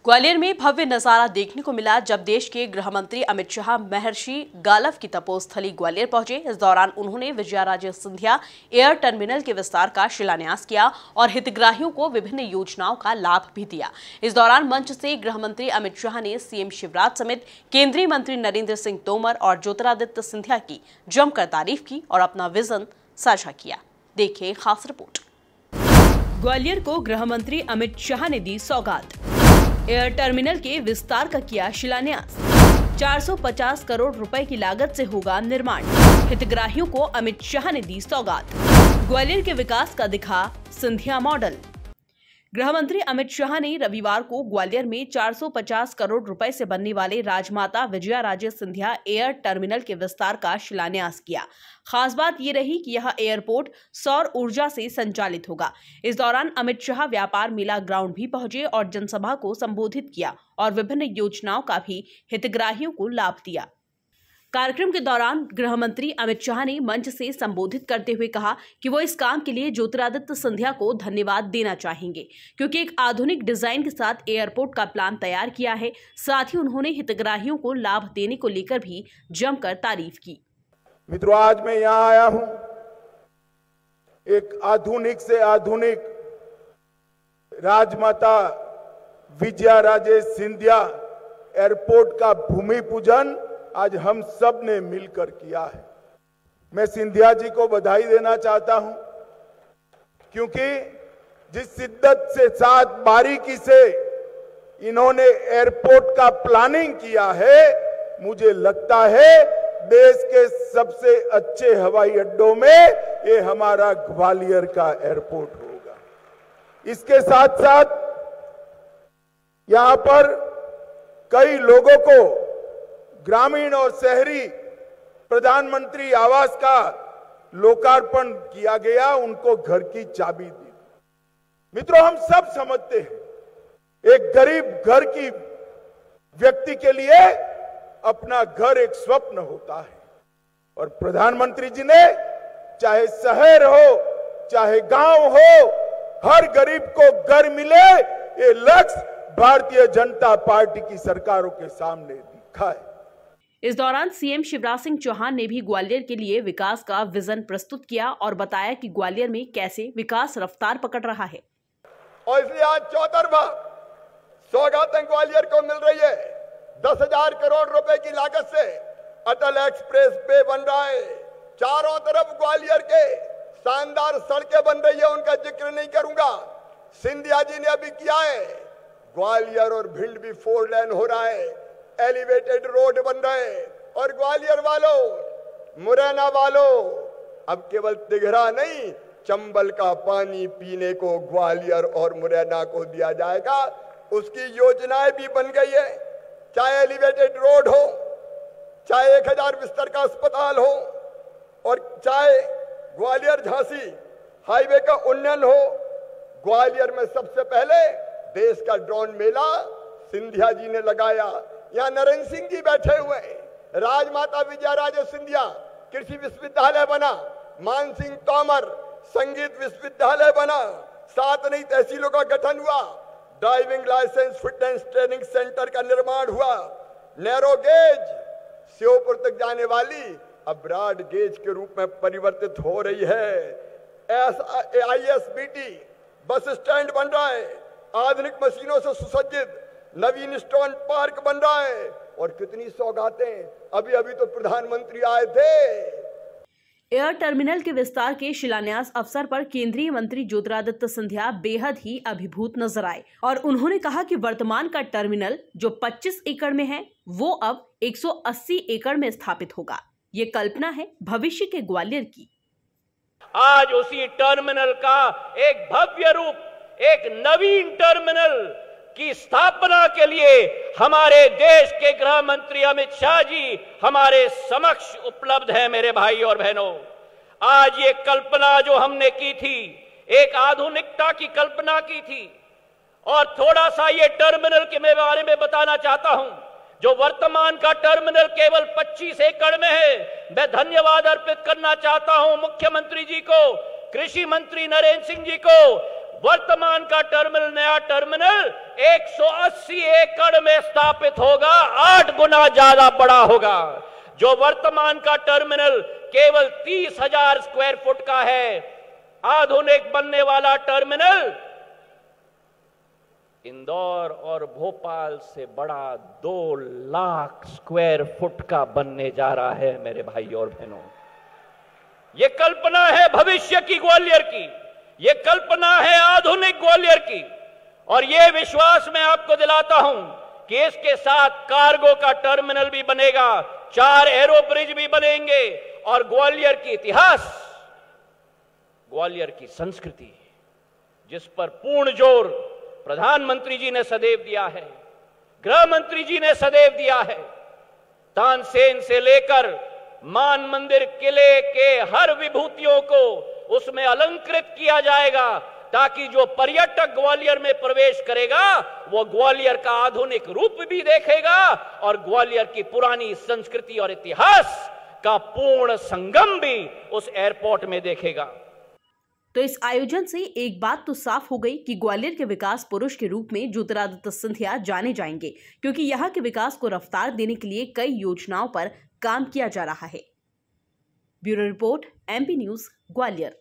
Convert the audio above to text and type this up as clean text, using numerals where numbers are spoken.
ग्वालियर में भव्य नजारा देखने को मिला जब देश के गृह मंत्री अमित शाह महर्षि गालव की तपोस्थली ग्वालियर पहुंचे। इस दौरान उन्होंने विजयाराजे सिंधिया एयर टर्मिनल के विस्तार का शिलान्यास किया और हितग्राहियों को विभिन्न योजनाओं का लाभ भी दिया। इस दौरान मंच से गृह मंत्री अमित शाह ने सीएम शिवराज समेत केंद्रीय मंत्री नरेंद्र सिंह तोमर और ज्योतिरादित्य सिंधिया की जमकर तारीफ की और अपना विजन साझा किया। देखिए खास रिपोर्ट। ग्वालियर को गृह मंत्री अमित शाह ने दी सौगात। एयर टर्मिनल के विस्तार का किया शिलान्यास। 450 करोड़ रुपए की लागत से होगा निर्माण। हितग्राहियों को अमित शाह ने दी सौगात। ग्वालियर के विकास का दिखा सिंधिया मॉडल। गृह मंत्री अमित शाह ने रविवार को ग्वालियर में 450 करोड़ रुपए से बनने वाले राजमाता विजयाराजे सिंधिया एयर टर्मिनल के विस्तार का शिलान्यास किया। खास बात ये रही कि यह एयरपोर्ट सौर ऊर्जा से संचालित होगा। इस दौरान अमित शाह व्यापार मेला ग्राउंड भी पहुंचे और जनसभा को संबोधित किया और विभिन्न योजनाओं का भी हितग्राहियों को लाभ दिया। कार्यक्रम के दौरान गृह मंत्री अमित शाह ने मंच से संबोधित करते हुए कहा कि वो इस काम के लिए ज्योतिरादित्य सिंधिया को धन्यवाद देना चाहेंगे, क्योंकि एक आधुनिक डिजाइन के साथ एयरपोर्ट का प्लान तैयार किया है। साथ ही उन्होंने हितग्राहियों को लाभ देने को लेकर भी जमकर तारीफ की। मित्रों, आज मैं यहाँ आया हूँ एक आधुनिक से आधुनिक राजमाता विजयाराजे सिंधिया एयरपोर्ट का भूमि पूजन आज हम सब ने मिलकर किया है। मैं सिंधिया जी को बधाई देना चाहता हूं, क्योंकि जिस शिद्दत से साथ बारीकी से इन्होंने एयरपोर्ट का प्लानिंग किया है, मुझे लगता है देश के सबसे अच्छे हवाई अड्डों में ये हमारा ग्वालियर का एयरपोर्ट होगा। इसके साथ साथ यहां पर कई लोगों को ग्रामीण और शहरी प्रधानमंत्री आवास का लोकार्पण किया गया, उनको घर की चाबी दी। मित्रों, हम सब समझते हैं एक गरीब घर की व्यक्ति के लिए अपना घर एक स्वप्न होता है, और प्रधानमंत्री जी ने चाहे शहर हो चाहे गांव हो, हर गरीब को घर मिले, ये लक्ष्य भारतीय जनता पार्टी की सरकारों के सामने दिखा है। इस दौरान सीएम शिवराज सिंह चौहान ने भी ग्वालियर के लिए विकास का विजन प्रस्तुत किया और बताया कि ग्वालियर में कैसे विकास रफ्तार पकड़ रहा है। और इसलिए आज चौतरफा सौगातें ग्वालियर को मिल रही है। 10,000 करोड़ रुपए की लागत से अटल एक्सप्रेस वे बन रहा है। चारों तरफ ग्वालियर के शानदार सड़कें बन रही है, उनका जिक्र नहीं करूंगा। सिंधिया जी ने अभी किया है। ग्वालियर और भिंड भी 4 लेन हो रहा है, एलिवेटेड रोड बन रहे। और ग्वालियर वालों, मुरैना वालों, अब केवल तिघरा नहीं, चंबल का पानी पीने को ग्वालियर और मुरैना को दिया जाएगा। उसकी योजनाएं भी बन गई है, चाहे एलिवेटेड रोड हो, चाहे 1000 बिस्तर का अस्पताल हो, और चाहे ग्वालियर झांसी हाईवे का उन्नयन हो। ग्वालियर में सबसे पहले देश का ड्रोन मेला सिंधिया जी ने लगाया। यहाँ नरेंद्र सिंह जी बैठे हुए हैं। राजमाता विजयाराजे सिंधिया कृषि विश्वविद्यालय बना, मान सिंह तोमर संगीत विश्वविद्यालय बना, 7 नई तहसीलों का गठन हुआ, driving licence fitness training centre का निर्माण हुआ, नैरो गेज श्योपुर तक जाने वाली अब ब्रॉड गेज के रूप में परिवर्तित हो रही है। ISBT बस स्टैंड बन रहा है, आधुनिक मशीनों से सुसज्जित नवीन स्टोन पार्क बन रहा है, और कितनी सौगातें। अभी अभी तो प्रधानमंत्री आए थे। एयर टर्मिनल के विस्तार के शिलान्यास अवसर पर केंद्रीय मंत्री ज्योतिरादित्य सिंधिया बेहद ही अभिभूत नजर आए और उन्होंने कहा कि वर्तमान का टर्मिनल जो 25 एकड़ में है, वो अब 180 एकड़ में स्थापित होगा। ये कल्पना है भविष्य के ग्वालियर की। आज उसी टर्मिनल का एक भव्य रूप, एक नवीन टर्मिनल की स्थापना के लिए हमारे देश के गृह मंत्री अमित शाह जी हमारे समक्ष उपलब्ध हैं। मेरे भाई और बहनों, आज ये कल्पना जो हमने की थी, एक आधुनिकता की कल्पना की थी। और थोड़ा सा ये टर्मिनल के बारे में बताना चाहता हूं। जो वर्तमान का टर्मिनल केवल 25 एकड़ में है, मैं धन्यवाद अर्पित करना चाहता हूं मुख्यमंत्री जी को, कृषि मंत्री नरेंद्र सिंह जी को। वर्तमान का टर्मिनल, नया टर्मिनल 180 एकड़ में स्थापित होगा, 8 गुना ज्यादा बड़ा होगा। जो वर्तमान का टर्मिनल केवल 30,000 स्क्वायर फुट का है, आधुनिक बनने वाला टर्मिनल इंदौर और भोपाल से बड़ा 2 लाख स्क्वायर फुट का बनने जा रहा है। मेरे भाई और बहनों, यह कल्पना है भविष्य की ग्वालियर की, यह कल्पना है आधुनिक ग्वालियर की। और यह विश्वास मैं आपको दिलाता हूं कि इसके साथ कार्गो का टर्मिनल भी बनेगा, 4 एरो ब्रिज भी बनेंगे, और ग्वालियर की इतिहास, ग्वालियर की संस्कृति, जिस पर पूर्ण जोर प्रधानमंत्री जी ने सदैव दिया है, गृह मंत्री जी ने सदैव दिया है। तानसेन से लेकर मान मंदिर, किले के हर विभूतियों को उसमें अलंकृत किया जाएगा, ताकि जो पर्यटक ग्वालियर में प्रवेश करेगा वो ग्वालियर का आधुनिक रूप भी देखेगा और ग्वालियर की पुरानी संस्कृति और इतिहास का पूर्ण संगम भी उस एयरपोर्ट में देखेगा। तो इस आयोजन से एक बात तो साफ हो गई कि ग्वालियर के विकास पुरुष के रूप में ज्योतिरादित्य सिंधिया जाने जाएंगे, क्योंकि यहाँ के विकास को रफ्तार देने के लिए कई योजनाओं पर काम किया जा रहा है। Bureau report, MP news, Gwalior.